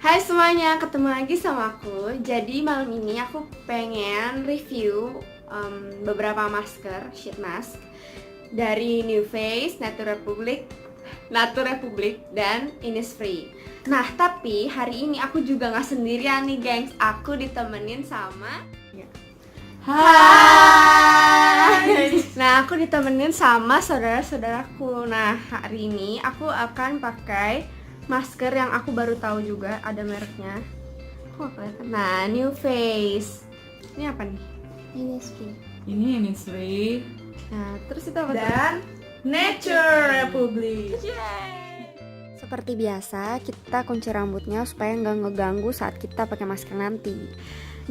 Hai semuanya, ketemu lagi sama aku. Jadi malam ini aku pengen review beberapa masker, sheet mask dari New Face, Nature Republic, dan Innisfree. Nah, tapi hari ini aku juga nggak sendirian nih, gengs. Aku ditemenin sama Hai. Nah, aku ditemenin sama saudara-saudaraku. Nah, hari ini aku akan pakai masker yang aku baru tahu juga, ada mereknya. Kok nggak kelihatan? Nah, New Face. Ini apa nih? Innisfree. Ini Innisfree Nah, terus itu apa? dan Nature Republic. Seperti biasa, kita kunci rambutnya supaya nggak ngeganggu saat kita pakai masker nanti.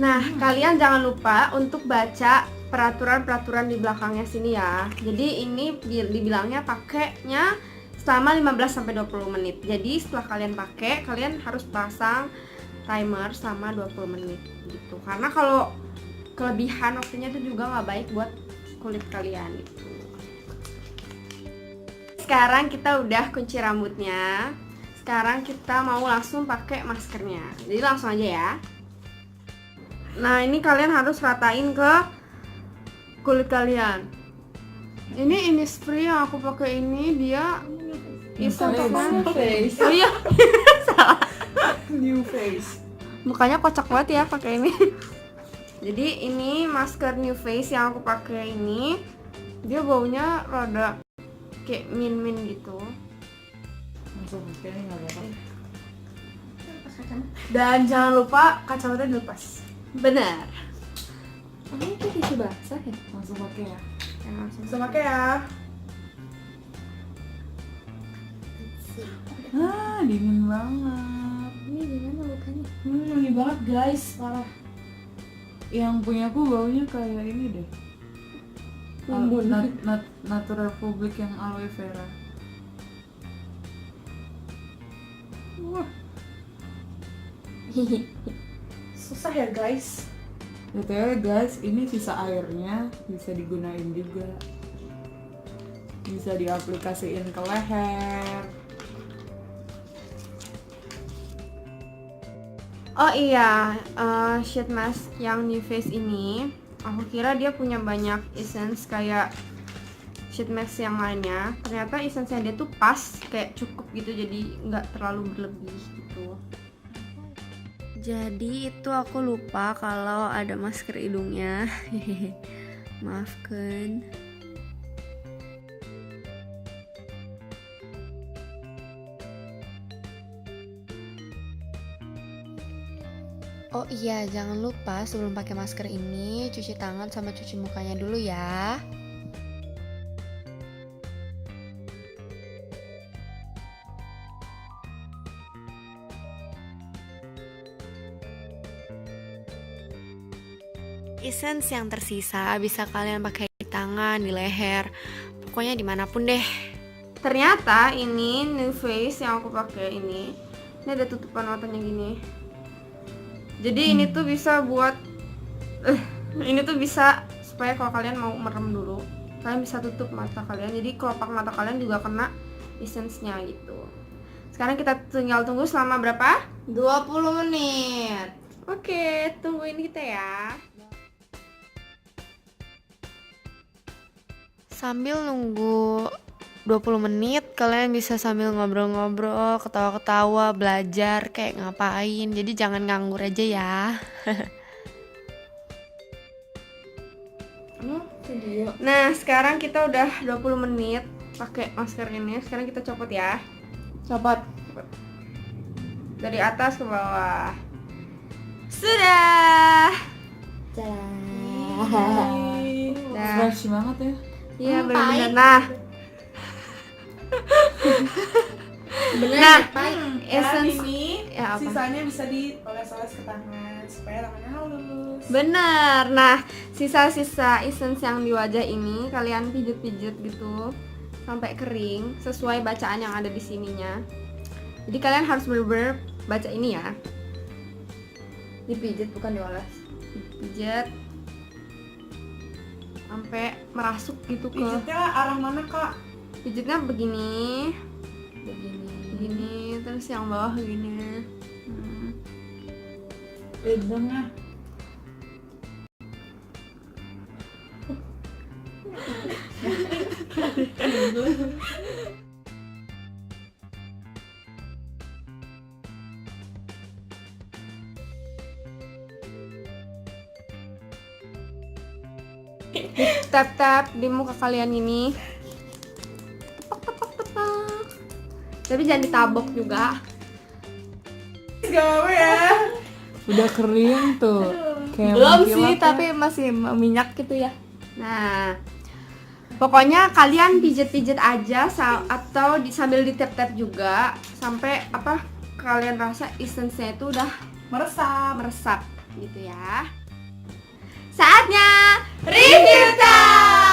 Nah, kalian jangan lupa untuk baca peraturan-peraturan di belakangnya sini ya. Jadi ini dibilangnya pakainya selama 15-20 menit. Jadi setelah kalian pakai, kalian harus pasang timer sama 20 menit gitu. Karena kalau kelebihan waktunya itu juga nggak baik buat kulit kalian gitu. Sekarang kita udah kunci rambutnya. Sekarang kita mau langsung pakai maskernya. Jadi langsung aja ya. Nah, ini kalian harus ratain ke kulit kalian. Ini Innisfree yang aku pakai ini, dia Isa New Face. Oh iya, salah. New Face. Mukanya kocak banget ya pakai ini. Jadi ini masker New Face yang aku pakai ini, dia baunya rada kayak mint gitu. Langsung pakai ini nggak apa-apa. Dan jangan lupa kacamata dilepas. Benar. Oh, itu tisu basah ya? Langsung pakai ya. Bisa pakai ya. Dingin banget. Ini gimana lukanya? Wangi banget guys, parah. Yang punya aku baunya kayak ini deh. Limbun. Nature Republic yang aloe vera. Wah. Susah ya guys. BTW guys, ini sisa airnya bisa digunain juga. Bisa diaplikasiin ke leher. Oh iya, sheet mask yang New Face ini, aku kira dia punya banyak essence kayak sheet mask yang lainnya. Ternyata essence-nya dia tuh pas, kayak cukup gitu, jadi nggak terlalu berlebih gitu. Jadi itu aku lupa kalau ada masker hidungnya. Maafkan. Oh iya, jangan lupa sebelum pakai masker ini cuci tangan sama cuci mukanya dulu ya. Essence yang tersisa bisa kalian pakai di tangan, di leher, pokoknya dimanapun deh. Ternyata ini New Face yang aku pakai ini ada tutupan matanya gini. Jadi ini tuh bisa buat ini tuh bisa supaya kalau kalian mau merem dulu, kalian bisa tutup mata kalian. Jadi kelopak mata kalian juga kena essence-nya gitu. Sekarang kita tinggal tunggu selama berapa? 20 menit. Oke, tungguin kita ya. Sambil nunggu 20 menit, kalian bisa sambil ngobrol-ngobrol, ketawa-ketawa, belajar, kayak ngapain. Jadi jangan nganggur aja ya. Video. Nah, sekarang kita udah 20 menit pakai masker ini. Sekarang kita copot ya. Copot. Dari atas ke bawah. Sudah. Dah. Fresh banget ya. Iya, benar-benar. Nah, Bener. Nah, Dan essence ini ya apa? sisanya bisa dioles-oles ke tangan supaya tangannya halus. Bener. Nah, sisa-sisa essence yang di wajah ini kalian pijet-pijet gitu sampai kering sesuai bacaan yang ada di sininya. Jadi kalian harus bener-bener baca ini ya. Dipijet bukan dioles. Pijet sampai merasuk gitu ke. Pijetnya arah mana kak? Pijetnya begini, begini, terus yang bawah begini. Bedengnya. Tap-tap di muka kalian ini. Tepak. Tapi jangan ditabok juga. Gawe ya. Udah kering tuh. Kayak Belum mengkilap sih, ya. tapi masih minyak gitu ya. Nah, pokoknya kalian pijet-pijet aja atau sambil ditap-tap juga sampai apa kalian rasa essence-nya itu udah meresap gitu ya. Saatnya review time.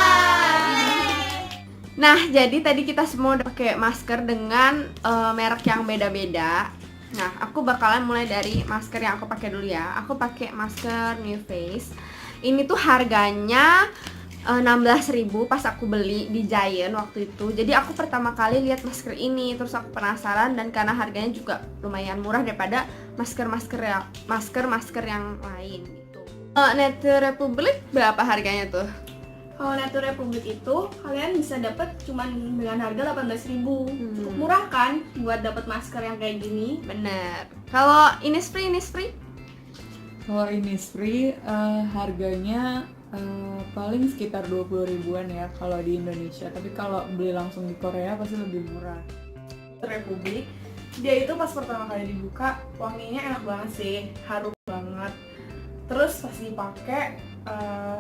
Nah, jadi tadi kita semua udah pakai masker dengan merek yang beda-beda. Nah, aku bakalan mulai dari masker yang aku pakai dulu ya. Aku pakai masker New Face. Ini tuh harganya 16.000 pas aku beli di Giant waktu itu. Jadi aku pertama kali lihat masker ini, terus aku penasaran dan karena harganya juga lumayan murah daripada masker yang lain gitu. Nature Republic berapa harganya tuh? Kalau Nature Republic itu kalian bisa dapat cuman dengan harga 18.000. Cukup murah kan buat dapat masker yang kayak gini. Bener. Kalau Innisfree? Kalau Innisfree harganya paling sekitar 20 ribuan ya kalau di Indonesia. Tapi kalau beli langsung di Korea pasti lebih murah. Republik, dia itu pas pertama kali dibuka wanginya enak banget sih, harum banget. Terus pas dipakai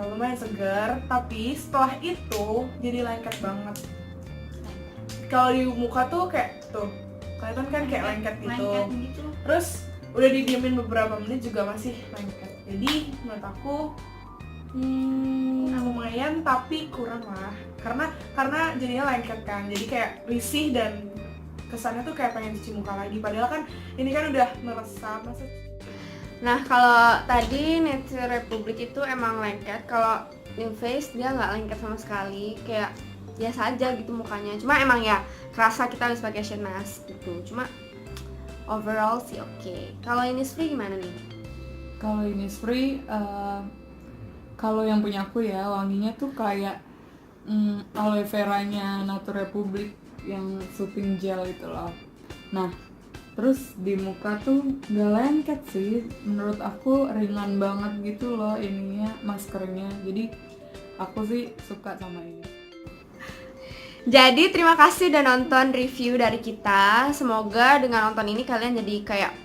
lumayan segar, tapi setelah itu jadi lengket banget. Kalau di muka tuh kayak tuh, kelihatan kan kayak lengket gitu. Terus udah didiemin beberapa menit juga masih lengket. Jadi menurut aku lumayan tapi kurang lah. Karena jadinya lengket kan. Jadi kayak risih dan kesannya tuh kayak pengen cuci muka lagi. Padahal kan ini kan udah meresap. Nah, kalau tadi Nature Republic itu emang lengket. Kalau New Face dia nggak lengket sama sekali, kayak biasa aja gitu mukanya. Cuma emang ya kerasa kita harus pakai sheet mask gitu. Cuma overall sih oke. Kalau Innisfree gimana nih? Kalau Innisfree kalau yang punya aku ya wanginya tuh kayak aloe veranya Nature Republic yang soothing gel itu loh. Nah, terus di muka tuh gak lengket sih, menurut aku ringan banget gitu loh ininya, maskernya. Jadi aku sih suka sama ini. Jadi terima kasih udah nonton review dari kita. Semoga dengan nonton ini kalian jadi kayak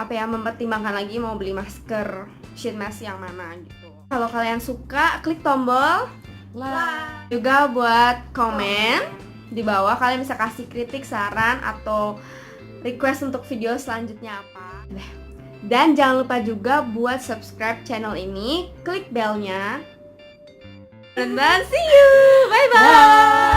mempertimbangkan lagi mau beli masker sheet mask yang mana gitu. Kalau kalian suka, klik tombol Lah. juga buat komen di bawah. Kalian bisa kasih kritik, saran, atau request untuk video selanjutnya apa. Dan jangan lupa juga buat subscribe channel ini, klik belnya. Dan see you, bye bye.